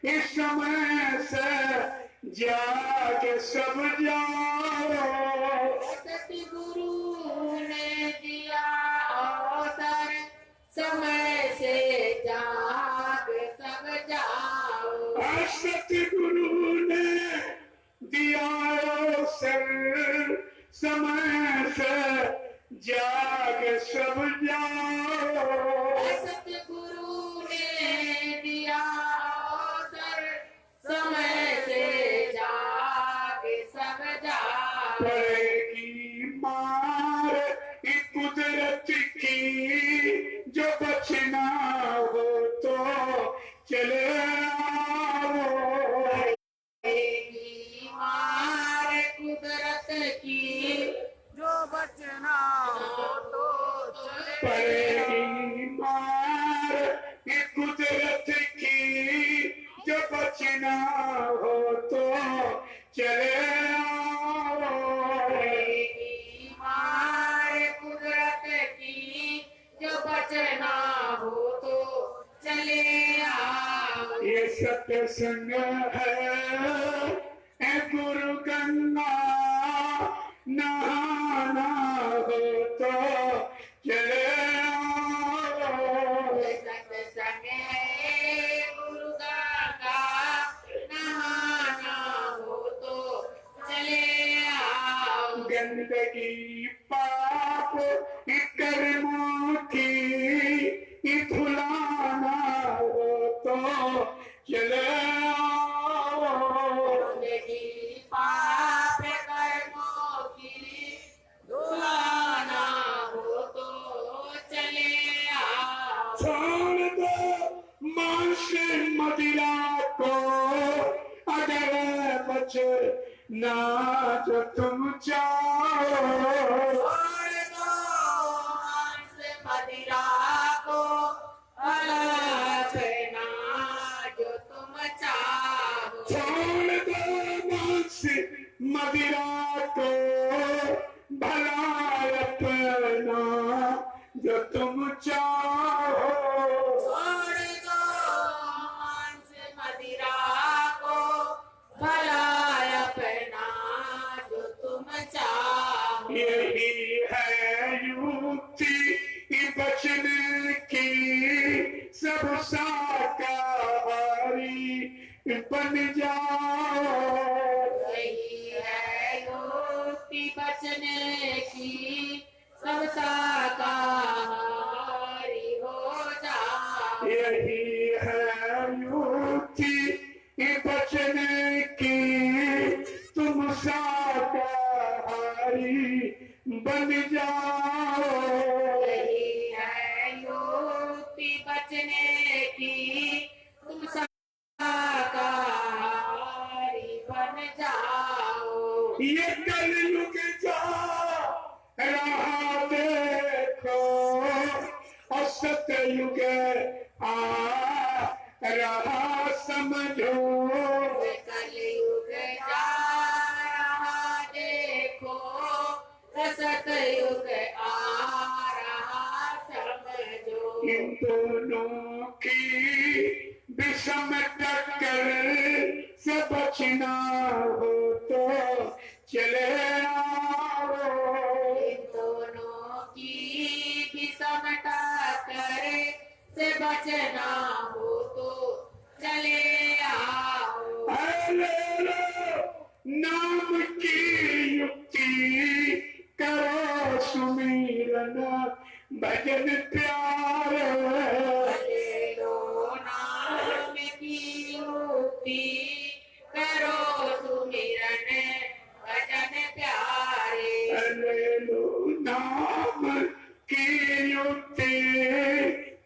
इस समय से जाके सब जाओ। सतगुरु ने दिया अवसर, समय से जाग सब जाओ। सतगुरु ने दिया अवसर, समय से जाग सब जाओ। सतगुरु ने दिया अवसर, समय से जाग सब जाओ। पड़ेगी मार कुदरत की, जो बचना हो तो चले आओ। पड़ेगी मार कुदरत की, जो बचना हो तो चले। पड़ेगी मार कुदरत की, जो बचना हो तो चले आओ। पड़ेगी मार कुदरत की, जो बचना हो तो चले आओ। ये सत्संग है गुरु गंगा, नहाना हो तो चले आओ। सत्संग है गुरु गंगा, नहाना हो तो चले आओ। गंदगी पाप कर्मों की धुलाना हो तो चले आओ। गंदगी पाप कर्मों की धुलाना हो तो चले आओ। छोड़ दो मांस मदिरा को, अगर बचे ना जो तुम चाहो। छोड़ दो मांस मदिरा को, अलग ना जो तुम चाहो। छोड़ दो मांस मदिरा को, भला अपना जो तुम चाहो। छोड़ दो मांस मदिरा को, भला अपना जो तुम चाहो। यही है युक्ति बचने की, सब शाकाहारी बन जाओ। यही है युक्ति बचने की, सब शाकाहारी हो जाओ। यही है युक्ति बचने की, तुम शाकाहारी बन जाओ। यही है युक्ति बचने की, तुम शाकाहारी बन जाओ। ये कलयुग जा रहा देखो, और सतयुग आ रहा समझो। कलयुग जा रहा देखो, सतयुग आ रहा समझो। इन दोनों की विषम टक्कर से बचना हो तो चले आओ। इन दोनों की विषम टक्कर से बचना हो तो चले आओ। ले लो नाम की युक्ति, करो सुमिरन भजन प्यार। ले लो नाम की युक्ति, करो सुमिरन भजन प्यारे। ले लो नाम की युक्ति,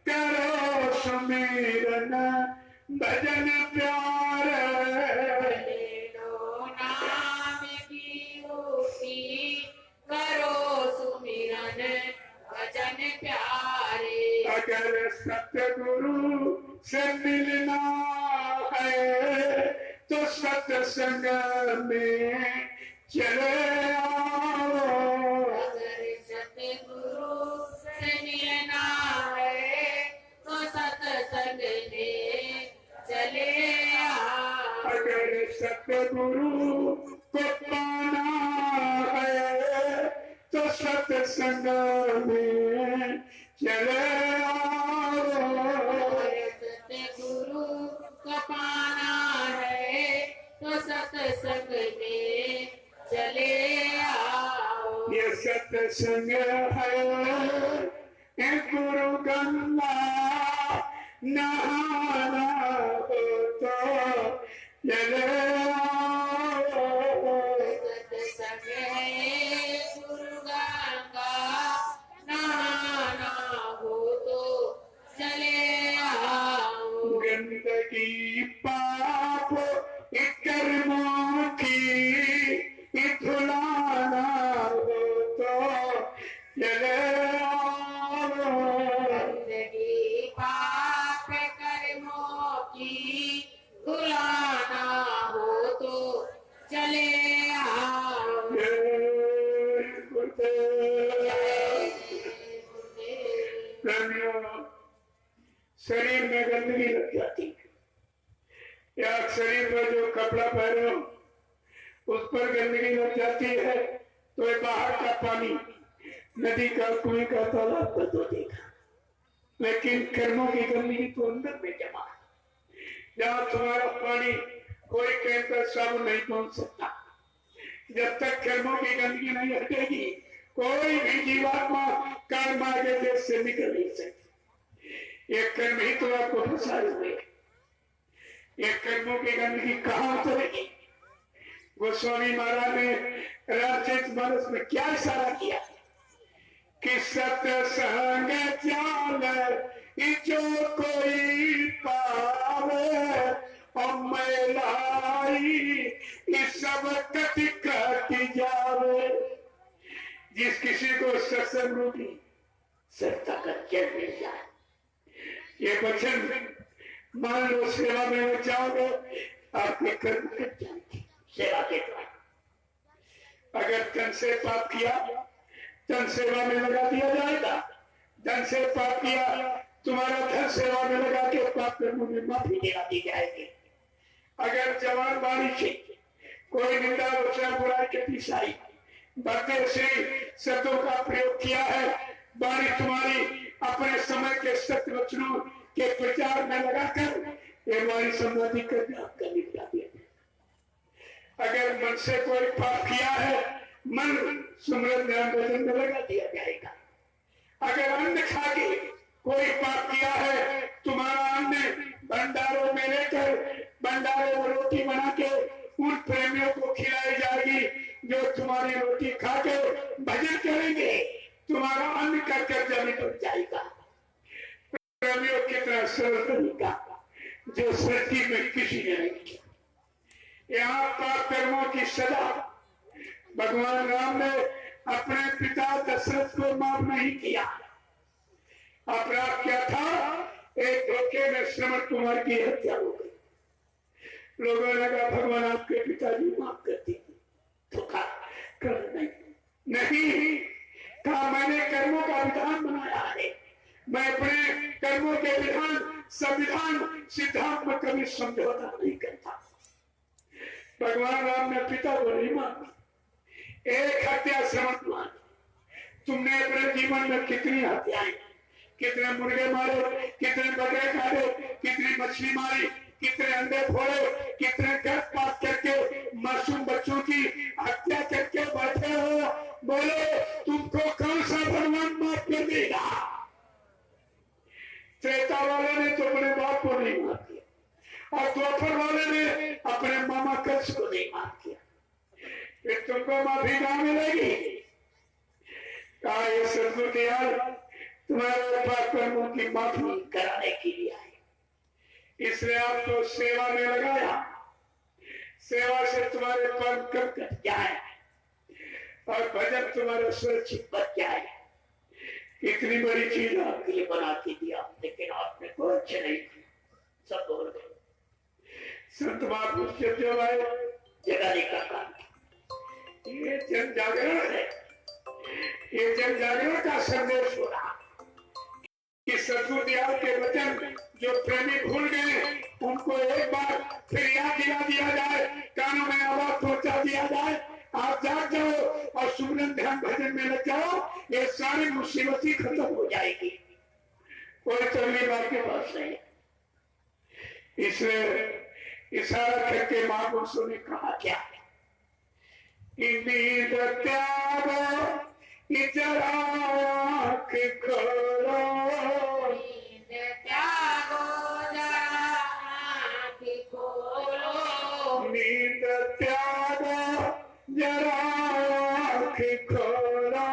करो सुमिरन भजन प्यार। ले लो नाम की युक्ति, करो सुमिरन भजन प्यारे। अगर सतगुरु से मिलना है तो सत्संग में चले आओ। अगर सतगुरु से मिलना है तो सत्संग में चले आओ। सतगुरु को पाना है तो सत्संग में चले आओ। सतगुरु को पाना है तो सत्संग में चले आओ। ये सत्संग है गुरु गंगा नहाना हो तो चले आओ। सत्संग है गुरु गंगा नहाना हो तो चले आओ। गंदगी पाप कर्मों की धुलाना हो तो चले आओ। जिंदगी पाप कर्मों की धुलाना हो तो चले आओ। शरीर में गंदगी लग जाती है या शरीर में जो कपड़ा पहनो उस पर गंदगी लग जाती है तो ये बाहर का पानी नदी का कुएं का तालाब का तो देखा, लेकिन कर्मों की गंदगी तो अंदर में जमा है। जहाँ तुम्हारा पानी कोई कैंसर साबुन नहीं पहुंच सकता। जब तक कर्मों की गंदगी नहीं हटेगी कोई भी जीवात्मा कर्म के देश से निकल नहीं सकती। ये कर्म ही तो आपको फंसाए हुए। ये कर्मों की गंदगी कहाँ उतरेगी? गोस्वामी महाराज ने रामचरित मानस में क्या इशारा किया कि सत्संग चाल जो कोई पावे और मैलाई इस सब कति कट जावे। जिस किसी को सत्संग रूपी सत्ता का जल मिल जाए, ये वचन मान लो सेवा में हो जाओगे आपके कर्म कट जाएंगे सेवा के द्वारा। अगर तन से पाप किया धन सेवा में लगा दिया जाएगा। धन से पाप किया तुम्हारा धन सेवा में लगा के पाप कर्मों में माफी दिला दी जाएगी। अगर जवान बाणी से कोई निंदा वचन बुराई के पीछे आई भद्र श्री शब्दों का प्रयोग किया है, बाणी तुम्हारी अपने समय के सत्य वचनों के प्रचार में लगाकर ये बाणी समाधि करना आपका निपटा दिया। अगर मन से कोई पाप किया है मन सुमरन ध्यान भजन में लगा दिया जाएगा। अगर अन्न खा के कोई पाप किया है तुम्हारा अन्न भंडारों में लेकर भंडारों में रोटी बना के उन प्रेमियों को खिलाई जाएगी जो तुम्हारी रोटी खा के भजन करेंगे। तुम्हारा अन्न कर कर जमीन उठ जाएगा। प्रेमियों की तरह सरल तरीका जो सृष्टि में किसी ने नहीं किया। यहाँ पाप कर्मों की सजा भगवान राम ने अपने पिता दशरथ को माफ नहीं किया। अपराध क्या था? एक धोखे में श्रवण कुमार की हत्या हो गई। लोगों ने कहा भगवान आपके पिताजी माफ कर दिए। धोखा कर नहीं कहा मैंने कर्मों का विधान बनाया है। मैं अपने कर्मों के विधान संविधान सिद्धांत में कभी समझौता नहीं करता। भगवान राम ने पिता को नहीं माना। एक हत्या श्रवण मान। तुमने अपने जीवन में कितनी हत्याएं, कितने मुर्गे मारे, कितने बकरे काटे, कितनी मछली मारी, कितने अंडे फोड़े, कितने गर्भपात करके मासूम बच्चों की हत्या करके बैठे हो। बोले तुमको कौन सा भगवान माफ कर देगा? त्रेता वाले ने तो अपने बाप को नहीं माफ किया और द्वापर वाले ने अपने मामा कंस को नहीं माफ किया। फिर तुमको माफी कहाँ मिलेगी? कहा ये सदगुरु दयाल तुम्हारे पाप कर्मों की माफी कराने के लिए आए, इसलिए आपको सेवा में लगाया। सेवा से तुम्हारे कर्म कब कट जाए और भजन तुम्हारा सुरक्षित बच जाए। इतनी बड़ी चीज आपके लिए बना के दिया, लेकिन आपने कोई अच्छे नहीं किया, सब बोल गए। संत महापुरुष जो आए जगाने का काम, ये जन जागरण है। ये जन जागरण का संदेश हो रहा कि सदगुरु दयाल के वचन जो प्रेमी भूल गए उनको एक बार फिर याद दिला दिया जाए। कानों नाम भजन में लग जाओ, ये सारी मुसीबत ही खत्म हो जाएगी, कोई चलने वाले के पास नहीं। इसलिए इशारा करके महापुरुषों ने कहा क्या, नींद त्यागो जरा आँख खोलो, नींद त्यागो जरा आँख खोलो, नींद त्यागो जरा आँख खोलो,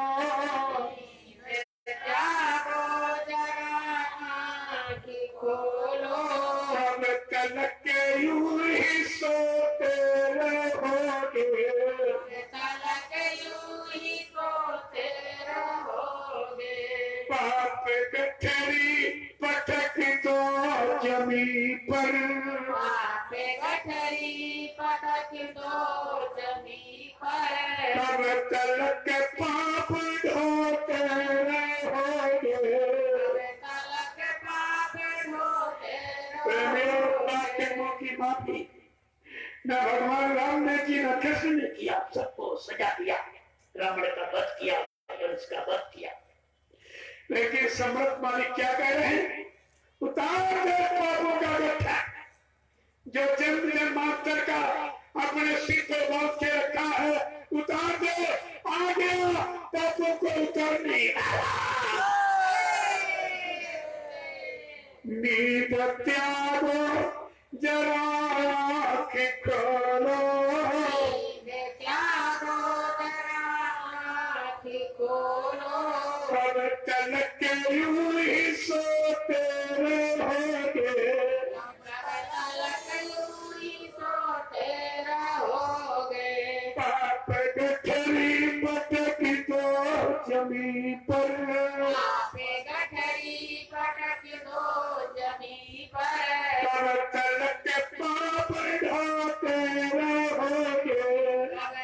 नींद त्यागो जरा आँख खोलो, अब तलक यूं ही सोते रहोगे, तलक यूं ही सोते रहोगे, पाप गठरी पटक दो जमी पर, पाप गठरी पटक दो जमी पर, तब तलक पाप ढोते रहोगे। तलक पाप ढोते मेरे रहोगे। पापों की माफी न भगवान राम ने की न कृष्ण ने किया, सबको सजा दिया, रावण का वध किया, कंस का वध किया, लेकिन सम्राट मालिक क्या कह रहे हैं, उतार दे पापों का गठा, जो जन्म जन्मांतर का अपने सिर पे बांध के रखा है, उतार दे, आ गया पापों को उतारने वाला। नींद त्यागो जरा आँख खोलो, नींद त्यागो जरा आँख खोलो, सब तलक यूं ही सोते रहोगे, तलक यूं ही सोते रहोगे, पाप गठरी पटक दो जमी पर, पाप गठरी पटक दो जमी पर, तब तलक पाप ढोते रहोगे,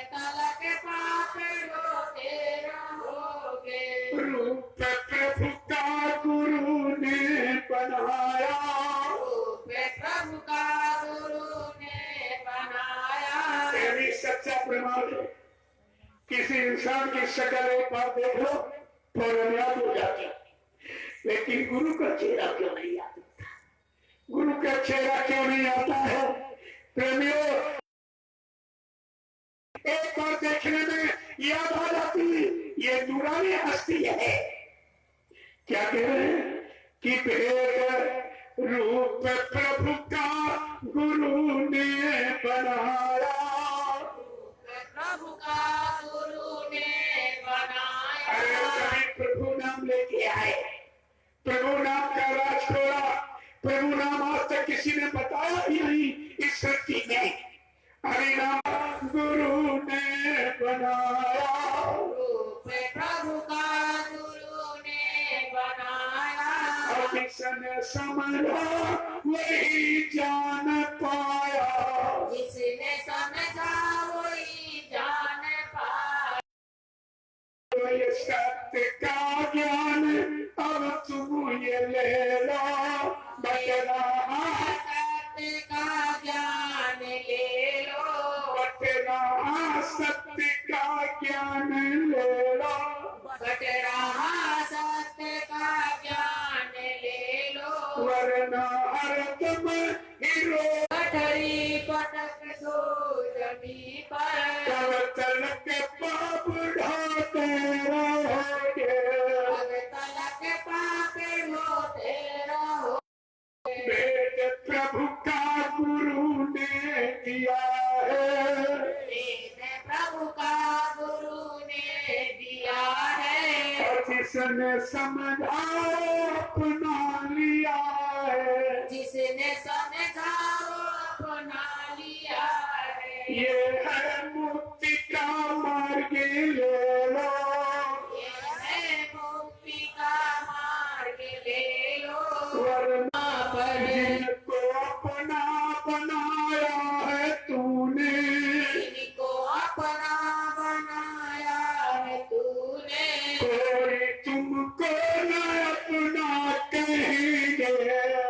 तलक पाप ढोते रहोगे, रूप प्रभु का गुरु ने बनाया, रूप प्रभु का गुरु ने बनाया, ये भी सच्चा प्रमाण है। किसी इंसान की शक्ल एक बार देख लो फौरन याद हो जाती, लेकिन गुरु का चेहरा क्यों नहीं याद आता, गुरु का चेहरा क्यों नहीं आता है प्रेमियों, एक बार देखने में याद आ जाती, ये नूरानी हस्ती है। क्या कह रहे हैं कि भेद रूप प्रभु का गुरु ने बनाया, प्रभु का गुरु ने बनाया, अरे कभी प्रभु नाम लेके आए, प्रभु नाम का राज खोला, प्रभु नाम आज तक किसी ने बताया ही नहीं इस धरती में, हरि नाम गुरु ने बनाया, रूप प्रभु का गुरु ने बनाया, और जिसने समझा वही जान पाया, जिसने समझा वही जान पाया, ये सत्य का ज्ञान अब तुम ये ले लो, बचना सत्य का ज्ञान ले लो, बचना सत्य का ज्ञान ले लो, बट रहा सत्य का ज्ञान ले लो, वरना हरदम हीरो गठरी पटक दो जमी पर, तब तलक पाप ढाते रहोगे, अब तलक पाप होते रहो, वेद प्रभु का गुरु ने दिया है, वेद प्रभु का गुरु ने दिया है, और जिसने समझा अपना लिया है, जिसने समझा वो अपना लिया है, ये है मुक्ति का मार्ग ले लो, ये है मुक्ति का मार्ग ले लो, वरना पर जिनको अपना बनाया है तूने, जिनको अपना बनाया है तूने, कोई तुमको न अपना कहेंगे,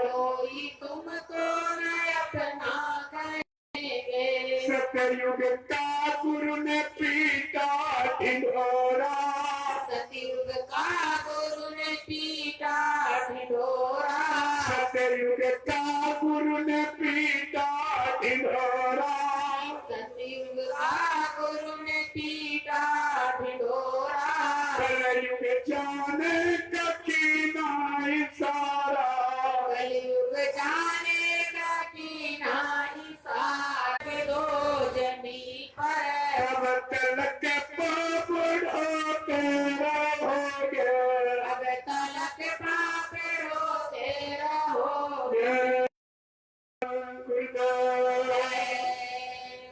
कोई तुमको न अपना कहेंगे, सतयुग का गुरु ने पीटा ढिंढोरा,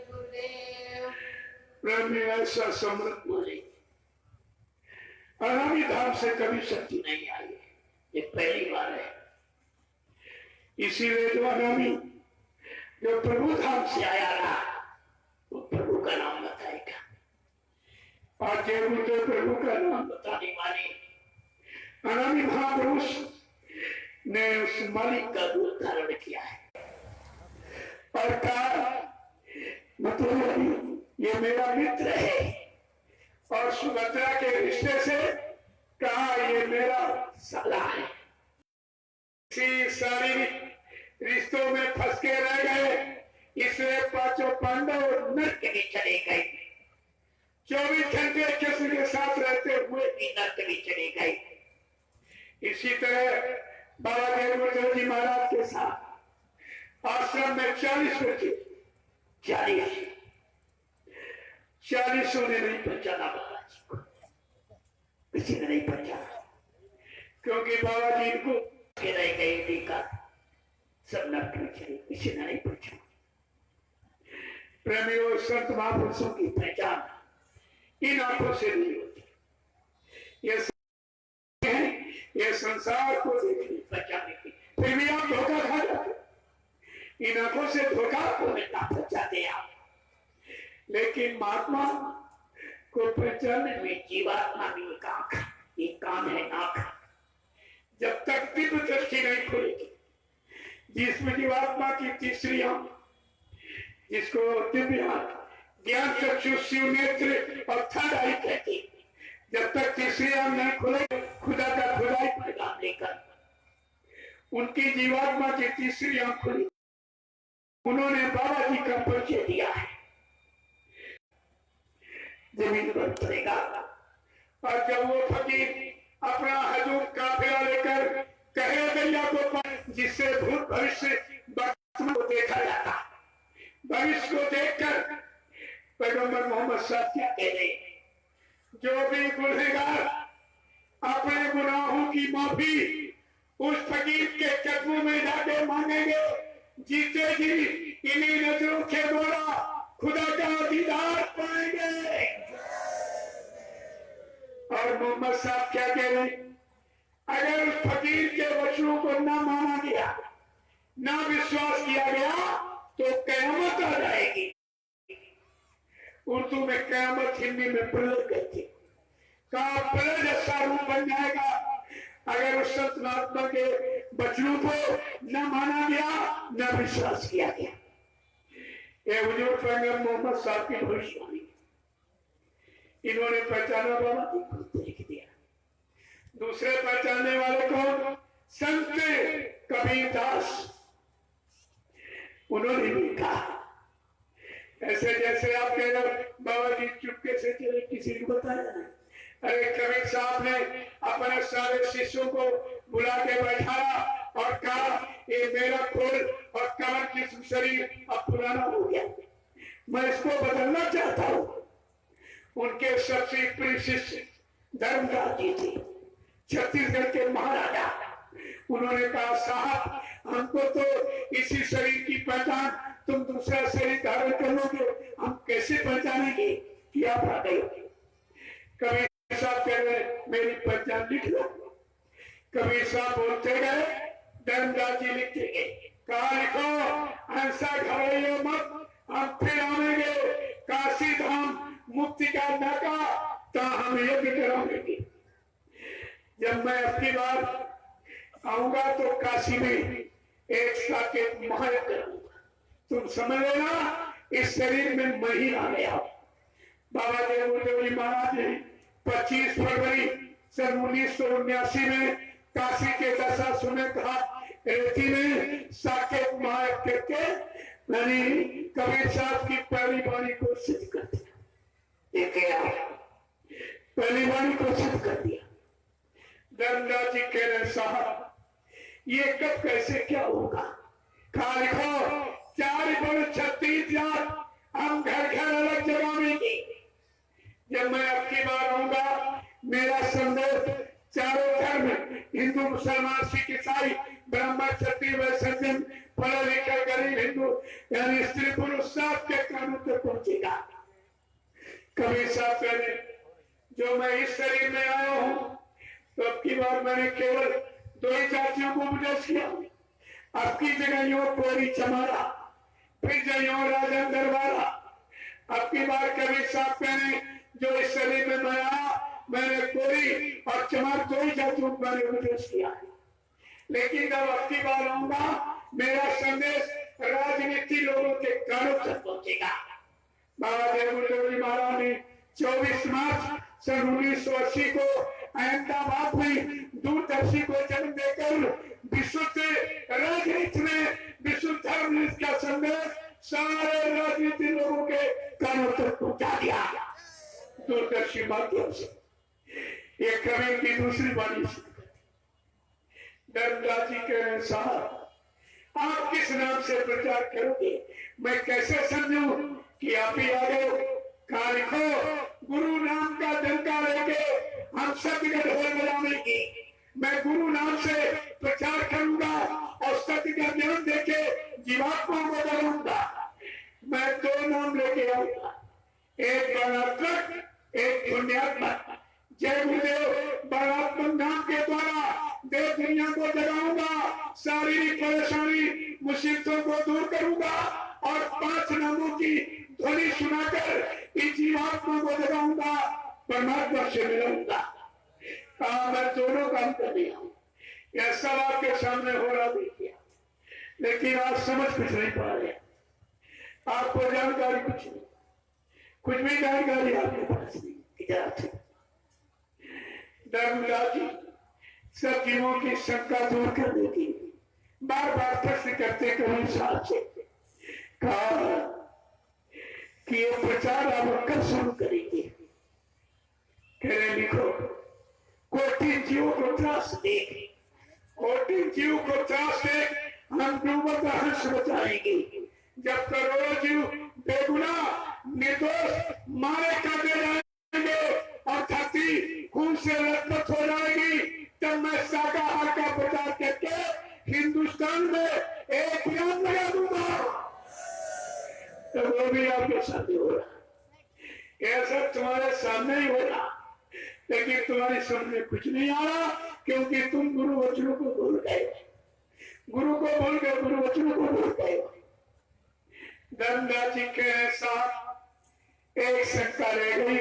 गुरुदेव। प्रेम में ऐसा समृद्ध बोले अनामी धाम से कभी शक्ति नहीं आई, ये पहली बार है। इसीलिए जो अनामी जो प्रभु धाम से आया ना, वो प्रभु का नाम बताएगा। और जरूर तो प्रभु का नाम बताने वाले अनामी महापुरुष ने उस मालिक का रूप धारण किया है और कहा मतलब ये मेरा मित्र है, और सुभद्रा के रिश्ते से कहा ये मेरा साला है। इसी शारीरिक रिश्तों में फंस के रह गए, इसलिए पांचों पांडव नर्क में चले गए। 24 घंटे कृष्ण के साथ रहते हुए भी नर्क में चले गए। इसी तरह बाबा देवदेव जी महाराज के साथ आश्रम में 40 बच्चे 40 ने नहीं पहचाना बाबा जी को, किसी ने नहीं पहचाना, क्योंकि बाबा जी को रह गए देखा सब नर्क में चले, किसी ने नहीं पहचाना। प्रेमियों, संत महापुरुषों की पहचान इन आंखों से नहीं होती, ये संसार को देखने पहचाने की, फिर भी आप धोखा खा जाते, इन आंखों से धोखा को मिलता पहचाते आप। लेकिन महात्मा को पहचानने में जीवात्मा भी एक आंख, एक कान है नाक। जब तक दिव्य दृष्टि नहीं खुलेगी, जिसमें जीवात्मा की तीसरी आंख, जिसको दिव्य आंख, ज्ञान चक्षु शिव नेत्र और थर्ड आई कहती, जब तक तीसरी आंख नहीं खुले खुदा का खुदाई पैगाम लेकर उनकी जीवात्मा की तीसरी आंख खुली। उन्होंने बाबा जी का परिचय दिया है, जमीन पर पड़ेगा। और जब वो फकीर अपना हजूर काफिला लेकर कहे गैया को, जिससे भूत भविष्य को देखा जाता, भविष्य को देखकर पैगंबर मोहम्मद साहब क्या कह रहे, जो भी गुनहगार अपने गुनाहों की माफी उस फकीर के कदमों में जाके मांगेंगे, जीते जी इन्हीं नजरों के द्वारा खुदा का दीदार पाएंगे। और मोहम्मद साहब क्या कह रहे, अगर उस फकीर के वचनों को ना माना गया, ना विश्वास किया गया, तो कयामत आ जाएगी। उर्दू में कयामत, हिंदी में प्रलय कहते, कहा प्रलय जैसा रूप बन जाएगा अगर उस संत महात्मा के वचनों को न माना गया, न विश्वास किया गया। ये हुजूर पैगंबर मोहम्मद साहब की भविष्यवाणी, इन्होंने पहचाना बाबा जी को लिख दिया। दूसरे पहचानने वाले कौन, संत कबीरदास, उन्होंने भी कहा, ऐसे जैसे आप कह रहे बाबा जी चुपके से चले, किसी को बताया नहीं। अरे कबीर साहब ने अपने सारे शिष्यों को बुला के बैठाया और कहा, ये मेरा खोल और कमर जिस्म शरीर अब पुराना हो गया, मैं इसको बदलना चाहता हूँ। उनके सबसे प्रिय शिष्य धर्मदास जी थे, छत्तीसगढ़ के महाराजा। उन्होंने कहा, साहब हमको तो इसी शरीर की पहचान, तुम दूसरा शरीर धारण कर लोगे, हम कैसे पहचानेंगे कि आप आ गए। कबीर साहब कह रहे, मेरी पहचान लिख लो। कबीर साहब बोलते गए, धर्मदास जी लिखते गए, कहा लिखो, ऐसा घबराइए मत, हम फिर आवेंगे, काशी धाम मुक्ति का नाका, तो हम यज्ञ कराएंगे। जब मैं अपनी बार आऊंगा तो काशी में एक साकेत महायज्ञ करूंगा, तुम समझ लेना इस शरीर में मैं ही आ गया। बाबा देवदेव जी महाराज ने 25 फरवरी सन 1979 में काशी के दशाश्वमेध घाट रेती में साकेत महायज्ञ करके मैंने कबीर साहब की पहली वाणी को सिद्ध कर दिया। पहली वाणी को सिद्ध कर दिया। धर्मदास जी कह रहे, साहब ये कब कैसे क्या होगा, कहा लिखो, 4 जात हम घर घर अलग जगह में की। जब मैं आपकी बार आऊंगा, मेरा संदेश चारों धर्म, हिंदू मुसलमान सिख ईसाई ब्राह्मण क्षत्रिय वैश्य पढ़ा लिखा गरीब हिंदू यानी स्त्री पुरुष सबके कानों तक पहुंचेगा। कबीर साहब कहने जो मैं इस शरीर में आया हूं तो अब की बार मैंने केवल 2 ही जातियों को उपदेश किया। अब की जगह यो कोरी चमारा, फिर जो राजन दरबारा। अब की बार कबीर साहब कहने जो इस शरीर में मैं आया मैंने कोरी और चमार 2 ही जातियों को मैंने उपदेश किया। लेकिन जब अब की बार आऊंगा मेरा संदेश राजनीति लोगों के कानों तक पहुंचेगा। बाबा देव जी महाराज ने 24 मार्च सन 1980 को अहमदाबाद में दूरदर्शी को जन्म देकर विशुद्ध राजनीति में विशुद्ध धर्म का संदेश सारे राजनीति लोगों के कानों तक पहुंचा दिया दूरदर्शी माध्यम से। ये कबीर की दूसरी वाणी धर्मदास जी के अनुसार आप किस नाम से प्रचार करोगे? मैं कैसे समझूं कि आप ही आ गए? कहा लिखो गुरु नाम का डंका लेके हम सत्य का ढोल बजाएंगे। मैं गुरु नाम से प्रचार करूंगा और सत्य का ज्ञान देके जीवात्मा को बदलूंगा। मैं 2 नाम लेके आऊंगा, एक वर्णात्मक एक पुण्यात्मक। जय गुरुदेव वर्णात्मक नाम के द्वारा देव दुनिया को जगाऊंगा, शारीरिक परेशानी मुसीबतों को दूर करूंगा और 5 नामों की ध्वनि सुनाकर इस जीवात्मा को जगाऊंगा, परमात्मा से मिलाऊंगा। मैं दोनों काम कर रहा हूं। यह सब आपके सामने हो रहा देखिए, लेकिन आप समझ कुछ नहीं पा रहे। आपको जानकारी कुछ नहीं, कुछ भी जानकारी आपके पास नहीं। धर्मदास जी सब जीवों की शंका दूर कर देती, बार बार प्रश्न करते कभी साल से कहा कि ये प्रचार अब कब शुरू करेंगे? कह रहे लिखो कोटि जीव को त्रास दे, कोटि जीव को त्रास दे हम डूबत हंस बचाएंगे। जब करोड़ों जीव बेगुना निर्दोष मारे काटे जाएंगे और धरती खून से लथपथ हो जाएगी, तब मैं शाकाहार का प्रचार करके हिंदुस्तान में एक नाम लगा दूंगा। तो वो भी आपके सामने हो रहा है, यह सब तुम्हारे सामने ही हो रहा, लेकिन तुम्हारी समझ में कुछ नहीं आ रहा क्योंकि तुम गुरु वचनों को भूल गए, गुरु को भूल गए, गुरु वचनों को भूल गए। धर्मदास जी के साथ एक शंका रह गई।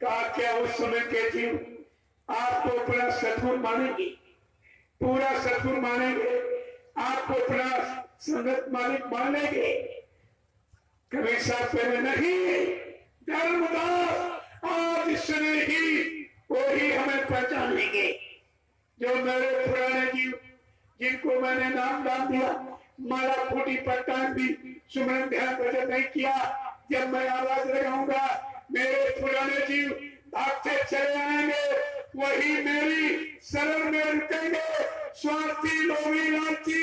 कहा क्या उस समय के जीव आपको अपना सदगुरु मानेंगे, पूरा सदगुरु मानेंगे, आपको अपना संगत मालिक मान लेंगे? कबीर साहब पहले नहीं, धर्मदास आज इसने ही वही हमें पहचानेंगे जो मेरे पुराने जीव जिनको मैंने नाम दान दिया, माला फूटी पट्टान भी सुमरन ध्यान भजन नहीं किया। जब मैं आवाज लगाऊंगा मेरे पुराने जीव भागते चले आएंगे, वही मेरी शरण में रुकेंगे। स्वार्थी लोभी लालची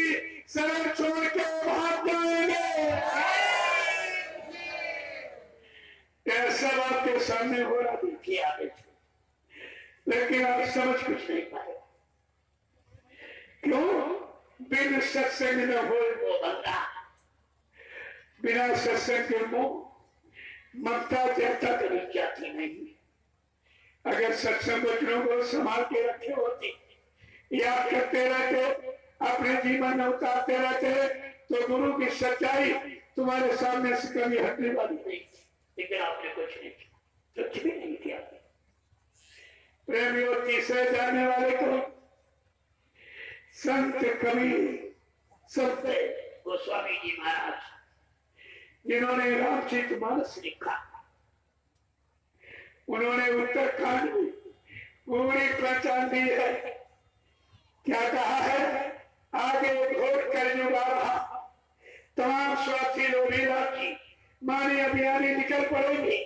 शरण छोड़ के भाग जाएंगे। यह सब आपके सामने हो रहा देखिए आगे, लेकिन आप समझ कुछ नहीं पाए। क्यों? बिन सत्संग न हो वो बंदा, बिना सत्संग के मुंह ममता जयता कभी जाती नहीं। अगर सत्संग वचनों को संभाल के रखे होते, याद करते रहते, अपने जीवन में उतारते रहते, तो गुरु की सच्चाई तुम्हारे सामने से कभी हटने वाली नहीं थी। लेकिन आपने कुछ नहीं किया, कुछ भी नहीं किया। प्रेमियों तीसरे जाने वाले को संत कबीर संत गोस्वामी जी महाराज, जिन्होंने रामचरितमानस लिखा, उन्होंने उत्तरकांड में पूरी पहचान दी है। क्या कहा है? आगे घोर कलयुग आ रहा, तमाम स्वार्थी लोभी लालची माने अभियानी निकल पड़ेंगे।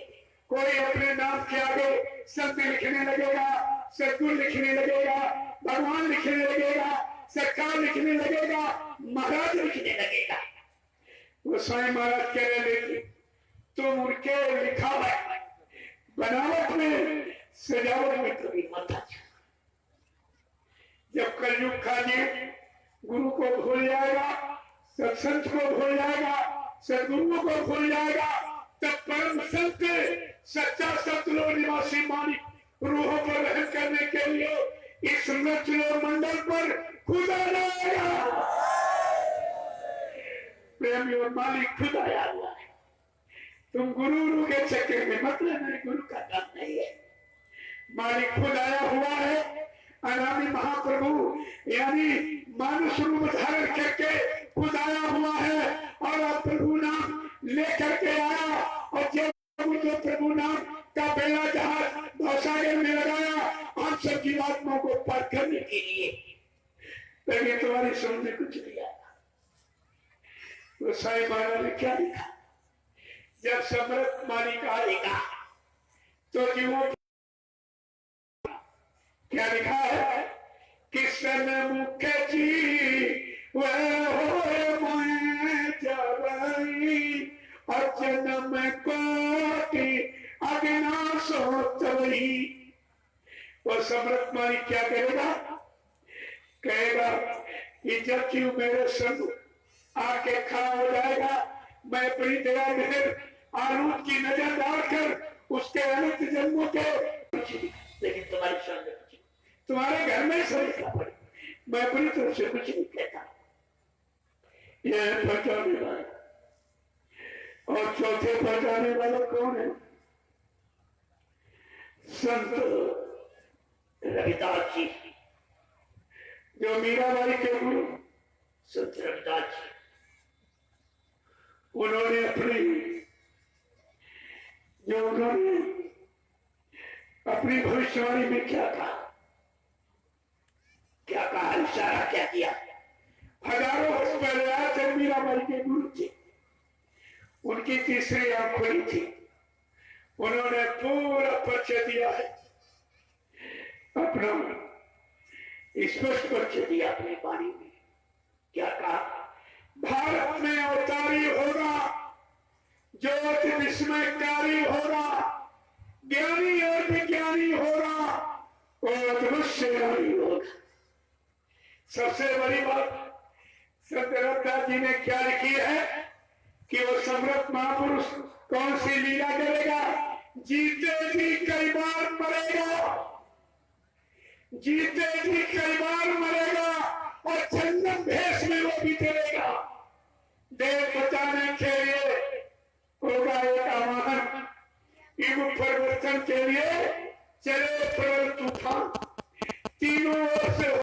कोई अपने नाम के आगे संत लिखने लगेगा, सदगुरु लिखने लगेगा, भगवान लिखने लगेगा, सरकार लिखने लगेगा, महाराज लिखने लगेगा। वो स्वयं महाराज कह रहे लेकिन तुम उनके लिखावट बनावट में सजावट में कभी मत आ। जब कलयुग खाने गुरु को भूल जाएगा, सत्संग को भूल जाएगा, सदगुरुओं को भूल जाएगा, तब परम सत्य सच्चा सतलोक निवासी मालिक रूहों पर रहम करने के लिए इस मृत्युलोक मंडल पर खुद आ जाएगा। प्रेमी और मालिक खुद आया हुआ है। तुम गुरु के चक्कर में मत लेना, गुरु का काम नहीं है। मालिक खुद आया हुआ है। अनादि महाप्रभु यानी मानुष रूप धारण करके खुद आया हुआ है और अब प्रभु नाम लेकर के आया और जो प्रभु नाम का बेड़ा जहाज भवसागर में लगाया हम सब जीवात्माओं को पार करने के लिए। लेकिन तुम्हारी समझ में कुछ नहीं आया। तो साईं महाराज ने क्या लिखा, जब समर्थ मालिक आएगा तो जीवों क्या लिखा है, किशन मुख्य जी वह हो जवाई और जन्म कोटि अग्नाशो तवही। वो समर्थ मालिक क्या करेगा, कहेगा कि जब जीव मेरे संग आके खड़ा हो जाएगा, मैं अपनी दया मेहर आलूद की नजर डालकर उसके अनंत जन्मों के, लेकिन तुम्हारी सामने तुम्हारे घर में सब लिखा पड़े, मैं अपनी तरफ से कुछ नहीं कहता। यह पहुंचाने वाला और चौथे पहुंचाने वाला कौन है, संत रविदास जी, जो मीराबाई के गुरु संत रविदास जी। उन्होंने अपनी भविष्यवाणी में क्या कहा, इशारा क्या किया। हजारों वर्ष पहले आए थे, मीराबाई के गुरु थे, उनकी तीसरी आंख खुली थी। उन्होंने पूरा परिचय दिया है, अपना स्पष्ट परिचय दिया अपनी वाणी में। क्या कहा, भारत में अवतारी होगा, ज्योति विस्मयकारी होगा, ज्ञानी और विज्ञानी होगा और अवश्यवादी होगा। सबसे बड़ी बात संत रविदास जी ने क्या लिखी है कि वो समर्थ महापुरुष कौन सी लीला करेगा, जीते जी कई बार मरेगा, जीते जी कई बार मरेगा और चंदन भेष में वो भी चलेगा। देव बचाने के लिए होगा एक आवाहन, युग परिवर्तन के लिए चले प्रबल तूफान, तीनों ओर से